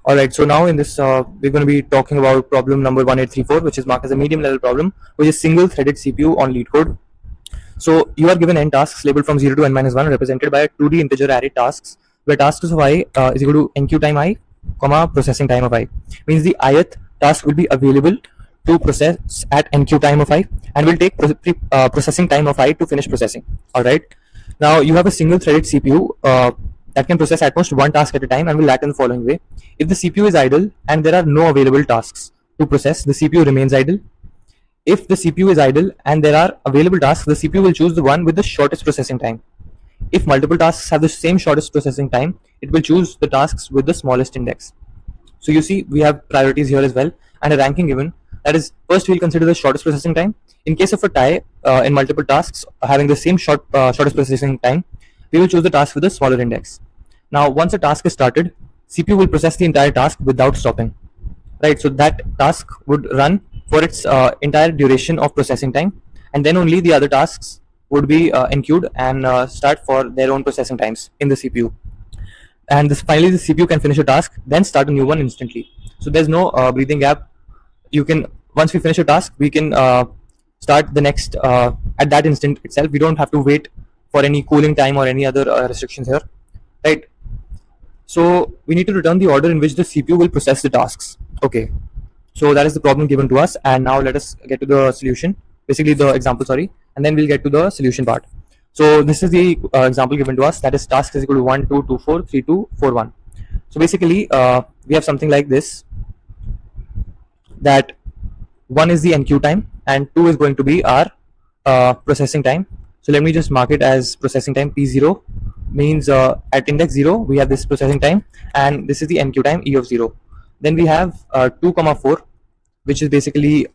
Alright, so now in this, we're going to be talking about problem number 1834, which is marked as a medium level problem, which is single threaded CPU on LeetCode. So you are given n tasks labeled from 0 to n minus 1, represented by a 2D integer array tasks, where tasks of I is equal to enqueue time I, comma processing time of I. Means the ith task will be available to process at enqueue time of I, and will take processing time of I to finish processing. Alright. Now you have a single threaded CPU that can process at most one task at a time and will act in the following way. If the CPU is idle and there are no available tasks to process, the CPU remains idle. If the CPU is idle and there are available tasks, the CPU will choose the one with the shortest processing time. If multiple tasks have the same shortest processing time, it will choose the tasks with the smallest index. So you see, we have priorities here as well and a ranking given. That is, first we'll consider the shortest processing time. In case of a tie in multiple tasks having the same shortest processing time, we will choose the task with the smaller index. Now, once a task is started, CPU will process the entire task without stopping. Right, so that task would run for its entire duration of processing time, and then only the other tasks would be enqueued and start for their own processing times in the CPU. And finally, the CPU can finish a task, then start a new one instantly. So there's no breathing gap. You can, once we finish a task, we can start the next at that instant itself. We don't have to wait for any cooling time or any other restrictions here, right? So we need to return the order in which the CPU will process the tasks. Okay, so that is the problem given to us, and now let us get to the solution, basically the example, sorry, and then we'll get to the solution part. So this is the example given to us, that is task is equal to 1 2 2 4 3 2 4 1. So basically we have something like this, that 1 is the enqueue time and 2 is going to be our processing time. So let me just mark it as processing time P0, means at index 0 we have this processing time, and this is the enqueue time E of 0. Then we have 2 comma 4, which is basically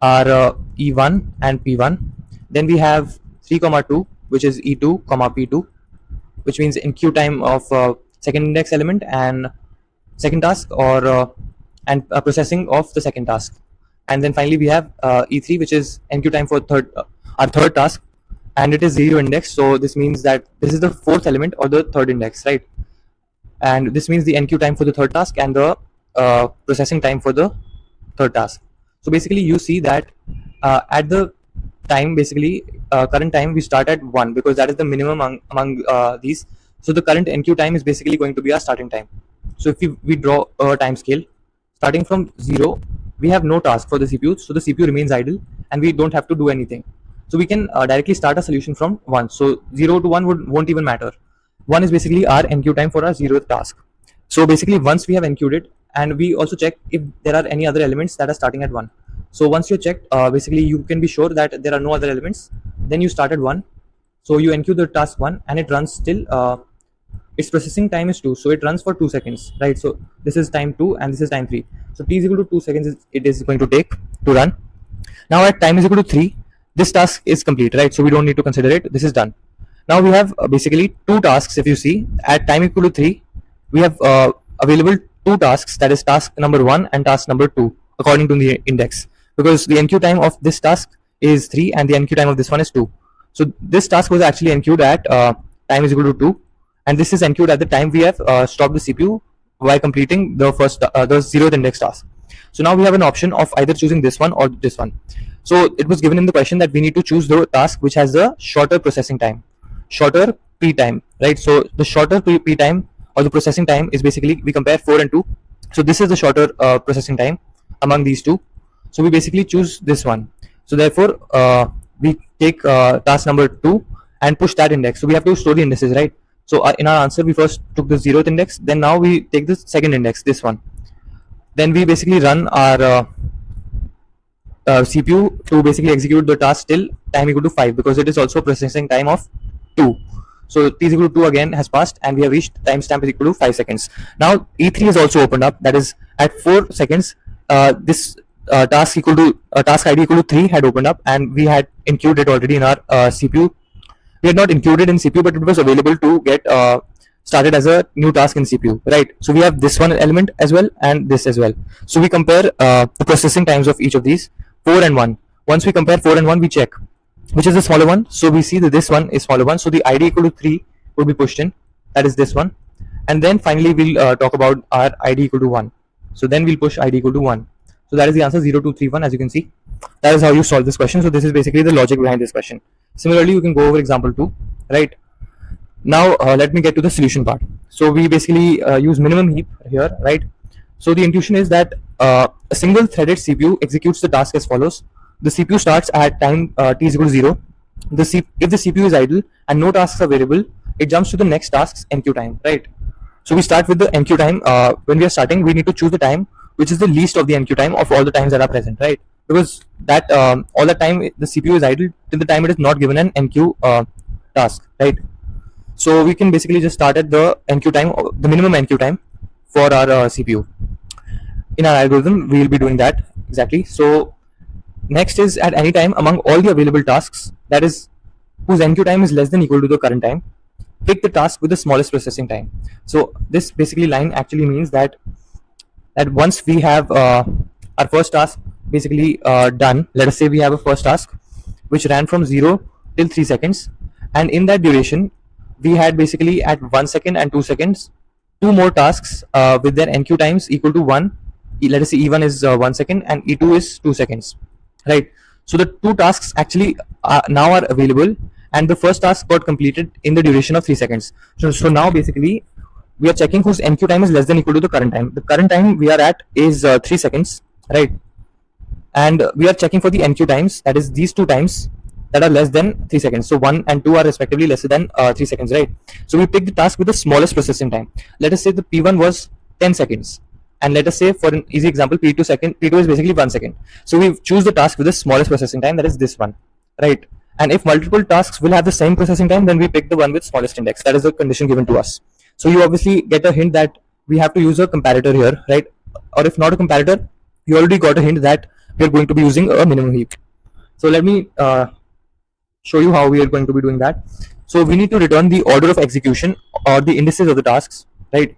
our E1 and P1. Then we have 3 comma 2, which is E2 comma P2, which means enqueue time of second index element and second task, or and processing of the second task. And then finally we have E3, which is enqueue time for our third task, and it is 0 index. So this means that this is the fourth element or the third index, right? And this means the enqueue time for the third task and the processing time for the third task. So basically you see that at the time, basically current time, we start at 1 because that is the minimum among these. So the current enqueue time is basically going to be our starting time. So if we draw a time scale starting from 0, we have no task for the CPU, so the CPU remains idle and we don't have to do anything. So we can directly start a solution from 1. So 0 to 1 won't even matter. 1 is basically our enqueue time for our 0th task. So basically once we have enqueued it, and we also check if there are any other elements that are starting at 1. So once you check, basically you can be sure that there are no other elements, then you start at 1. So you enqueue the task 1 and it runs till its processing time is 2, so it runs for 2 seconds, right? So this is time 2 and this is time 3. So t is equal to 2 seconds it is going to take to run. Now at time is equal to 3, this task is complete, right? So we don't need to consider it, this is done. Now we have basically 2 tasks. If you see, at time equal to 3, we have available 2 tasks, that is task number 1 and task number 2 according to the index, because the enqueue time of this task is 3 and the enqueue time of this one is 2. So this task was actually enqueued at time is equal to 2, and this is enqueued at the time we have stopped the CPU by completing the first the 0th index task. So now we have an option of either choosing this one or this one. So it was given in the question that we need to choose the task which has the shorter processing time, shorter P time, right? So the shorter P time or the processing time is basically, we compare 4 and 2. So this is the shorter processing time among these two. So we basically choose this one. So therefore we take task number 2 and push that index. So we have to store the indices, right? So in our answer we first took the 0th index, then now we take the second index, this one. Then we basically run our CPU to basically execute the task till time equal to 5, because it is also processing time of 2. So t is equal to 2 again has passed and we have reached timestamp is equal to 5 seconds. Now E3 is also opened up, that is at 4 seconds this task equal to task ID equal to 3 had opened up, and we had enqueued it already in our CPU. We had not enqueued it in CPU, but it was available to get started as a new task in CPU, right? So we have this one element as well and this as well. So we compare the processing times of each of these, 4 and 1. Once we compare 4 and 1, we check which is the smaller one. So we see that this one is smaller one, so the ID equal to 3 will be pushed in, that is this one, and then finally we'll talk about our id equal to 1. So then we'll push id equal to 1. So that is the answer, 0 2 3 1. As you can see, that is how you solve this question. So this is basically the logic behind this question. Similarly, you can go over example 2, right? Now let me get to the solution part. So we basically use minimum heap here, right? So the intuition is that a single threaded CPU executes the task as follows. The CPU starts at time t is equal to 0. If the CPU is idle and no tasks are available, it jumps to the next task's enqueue time, right? So we start with the enqueue time. When we are starting, we need to choose the time which is the least of the enqueue time of all the times that are present, right? Because that all the time the CPU is idle till the time it is not given an enqueue task, right? So we can basically just start at the enqueue time, the minimum enqueue time for our CPU. In our algorithm, we will be doing that exactly. So next is at any time among all the available tasks, that is whose enqueue time is less than equal to the current time, pick the task with the smallest processing time. So this basically line actually means that once we have our first task basically done, let us say we have a first task which ran from 0 till 3 seconds, and in that duration we had basically at 1 second and 2 seconds two more tasks with their enqueue times equal to 1. Let us say E1 is 1 second and E2 is 2 seconds, right? So the two tasks actually now are available, and the first task got completed in the duration of 3 seconds. So now basically we are checking whose enqueue time is less than equal to the current time. The current time we are at is 3 seconds, right? And we are checking for the enqueue times, that is these two times that are less than 3 seconds. So 1 and 2 are respectively lesser than 3 seconds, right? So we pick the task with the smallest processing time. Let us say the P1 was 10 seconds. And let us say for an easy example, P2 is basically 1 second. So we choose the task with the smallest processing time, that is this one, right? And if multiple tasks will have the same processing time, then we pick the one with smallest index. That is the condition given to us. So you obviously get a hint that we have to use a comparator here, right? Or if not a comparator, you already got a hint that we are going to be using a minimum heap. So let me show you how we are going to be doing that. So we need to return the order of execution or the indices of the tasks, right?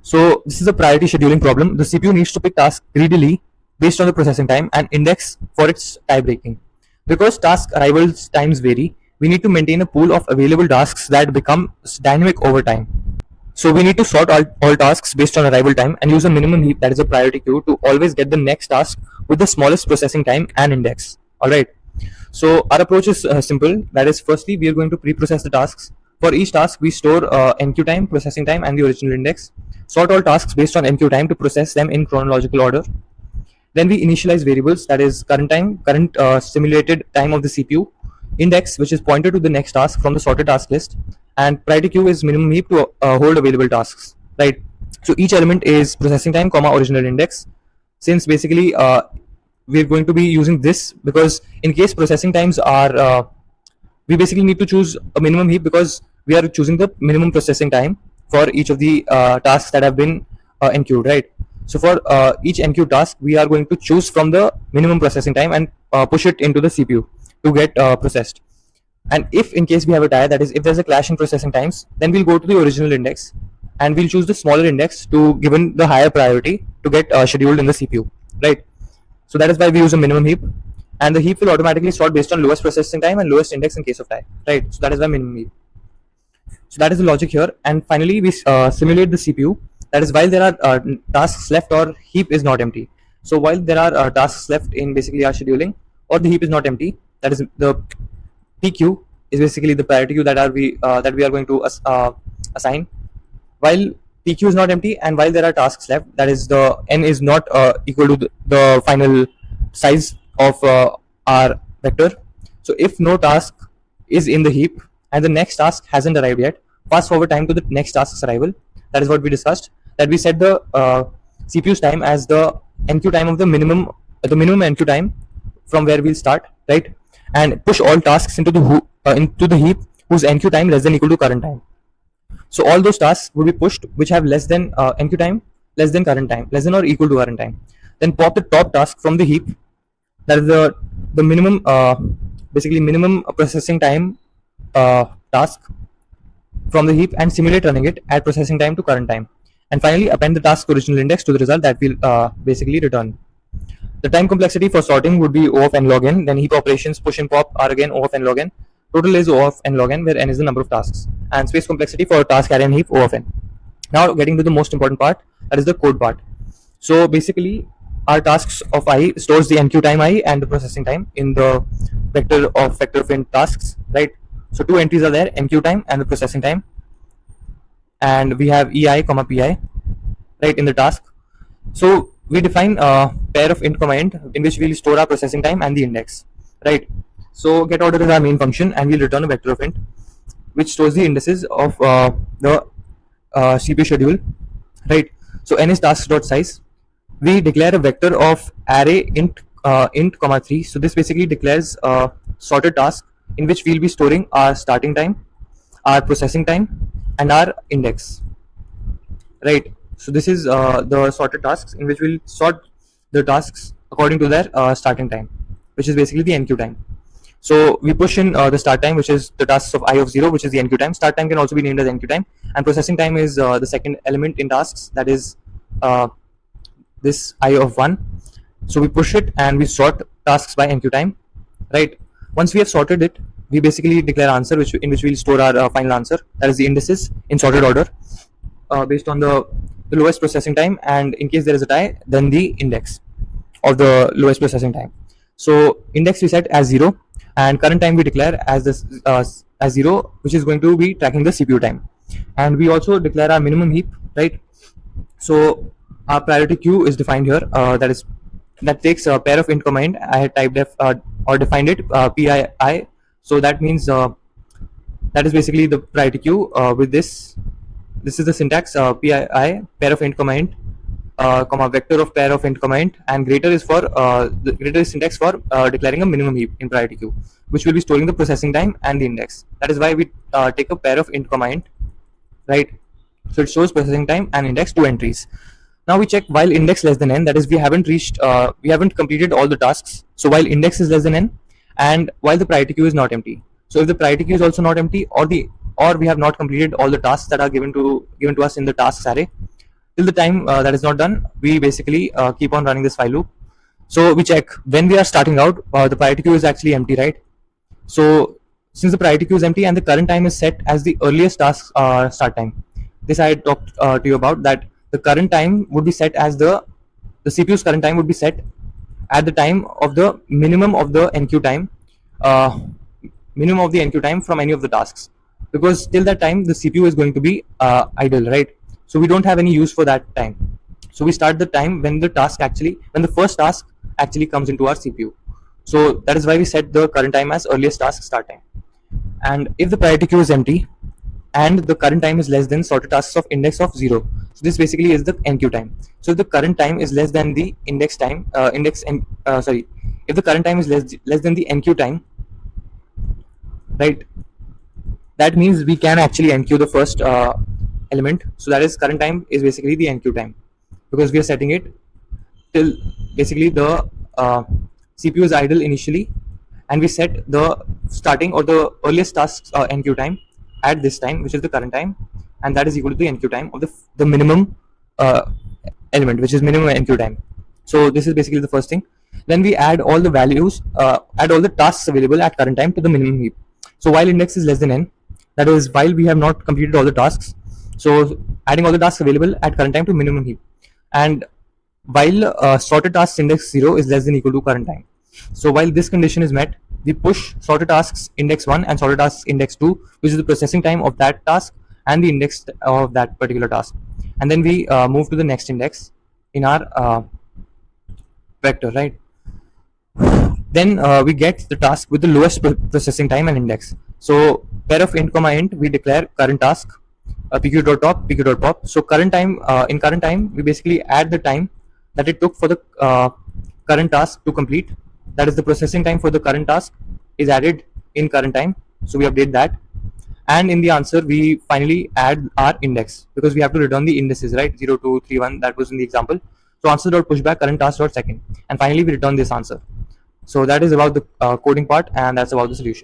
So this is a priority scheduling problem. The CPU needs to pick tasks greedily based on the processing time and index for its tie breaking. Because task arrivals times vary, we need to maintain a pool of available tasks that become dynamic over time. So we need to sort all tasks based on arrival time and use a minimum heap, that is a priority queue, to always get the next task with the smallest processing time and index. Alright. So our approach is simple. That is, firstly we are going to pre-process the tasks. For each task we store enqueue time, processing time and the original index. Sort all tasks based on enqueue time to process them in chronological order. Then we initialize variables, that is current time, current simulated time of the CPU, index which is pointed to the next task from the sorted task list, and priority queue is minimum heap to hold available tasks, right? So each element is processing time comma original index. Since basically we're going to be using this because in case processing times are we basically need to choose a minimum heap because we are choosing the minimum processing time for each of the tasks that have been enqueued, right? So for each enqueued task, we are going to choose from the minimum processing time and push it into the CPU to get processed. And if in case we have a tie, that is if there's a clash in processing times, then we'll go to the original index and we'll choose the smaller index to given the higher priority to get scheduled in the CPU, right? So that is why we use a minimum heap, and the heap will automatically sort based on lowest processing time and lowest index in case of tie, right? So that is why minimum heap. So that is the logic here. And finally we simulate the CPU, that is while there are tasks left or heap is not empty. So while there are tasks left in basically our scheduling or the heap is not empty, that is the PQ is basically the priority queue that we are going to assign. While PQ is not empty and while there are tasks left, that is the n is not equal to the final size of our vector. So if no task is in the heap and the next task hasn't arrived yet, fast forward time to the next task's arrival. That is what we discussed, that we set the CPU's time as the enqueue time of the minimum enqueue time from where we'll start, right? And push all tasks into the heap whose enqueue time less than equal to current time. So all those tasks will be pushed which have less than enqueue time less than current time, less than or equal to current time. Then pop the top task from the heap, that is the minimum basically minimum processing time task from the heap, and simulate running it at processing time to current time. And finally append the task original index to the result that will basically return. The time complexity for sorting would be O of n log n. Then heap operations push and pop are again O of n log n. Total is O of n log n, where n is the number of tasks. And space complexity for task array and heap O of n. Now getting to the most important part, that is the code part. So basically our tasks of I stores the enqueue time I and the processing time in the vector of int tasks, right? So two entries are there, enqueue time and the processing time, and we have ei comma pi, right, in the task. So we define a pair of int comma int in which we'll store our processing time and the index, right? So get order is our main function, and we'll return a vector of int which stores the indices of the CPU schedule, right? So n is task dot size. We declare a vector of array int comma 3. So this basically declares a sorted task in which we'll be storing our starting time, our processing time, and our index, right? So this is the sorted tasks in which we'll sort the tasks according to their starting time, which is basically the enqueue time. So we push in the start time, which is the tasks of I of 0, which is the enqueue time. Start time can also be named as enqueue time, and processing time is the second element in tasks, that is this I of 1. So we push it and we sort tasks by enqueue time, right? Once we have sorted it, we basically declare answer, in which we'll store our final answer, that is the indices in sorted order based on the lowest processing time, and in case there is a tie, then the index of the lowest processing time. So index we set as 0, and current time we declare as this as 0, which is going to be tracking the CPU time. And we also declare our minimum heap, right? So our priority queue is defined here, that takes a pair of int comma int. I had typed or defined it pii. So that means that is basically the priority queue with this. This is the syntax pii, pair of int comma int, comma vector of pair of int comma int, and greater is for the greater is syntax for declaring a minimum heap in priority queue, which will be storing the processing time and the index. That is why we take a pair of int comma int, right? So it shows processing time and index, 2 entries. Now we check while index less than n, that is we haven't completed all the tasks. So while index is less than n, and while the priority queue is not empty. So if the priority queue is also not empty, or we have not completed all the tasks that are given to us in the tasks array, till the time that is not done, we basically keep on running this while loop. So we check when we are starting out, the priority queue is actually empty, right? So since the priority queue is empty and the current time is set as the earliest task start time, this I had talked to you about, that the current time would be set as the CPU's current time would be set at the time of the minimum of the enqueue time, from any of the tasks, because till that time the CPU is going to be idle, right? So we don't have any use for that time. So we start the time when the first task actually comes into our CPU. So that is why we set the current time as earliest task start time. And if the priority queue is empty and the current time is less than sorted tasks of index of 0, so this basically is the enqueue time. So if the current time is less than the index time, if the current time is less than the enqueue time, right, that means we can actually enqueue the first element. So that is current time is basically the enqueue time, because we are setting it till basically the CPU is idle initially, and we set the starting or the earliest task enqueue time at this time, which is the current time, and that is equal to the enqueue time of the minimum element, which is minimum enqueue time. So this is basically the first thing. Then we add all the values, add all the tasks available at current time to the minimum heap. So while index is less than n, that is while we have not completed all the tasks, so adding all the tasks available at current time to minimum heap, and while sorted tasks index 0 is less than equal to current time. So while this condition is met, we push sorted tasks index 1 and sorted tasks index 2, which is the processing time of that task and the index of that particular task, and then we move to the next index in our vector, right? Then we get the task with the lowest processing time and index. So pair of int comma int, we declare current task pq.top, pq.pop. So current time, in current time we basically add the time that it took for the current task to complete, that is the processing time for the current task is added in current time, so we update that. And in the answer we finally add our index, because we have to return the indices, right? 0, 2, 3, 1, that was in the example. So answer.pushback current task.second, and finally we return this answer. So that is about the coding part, and that's about the solution.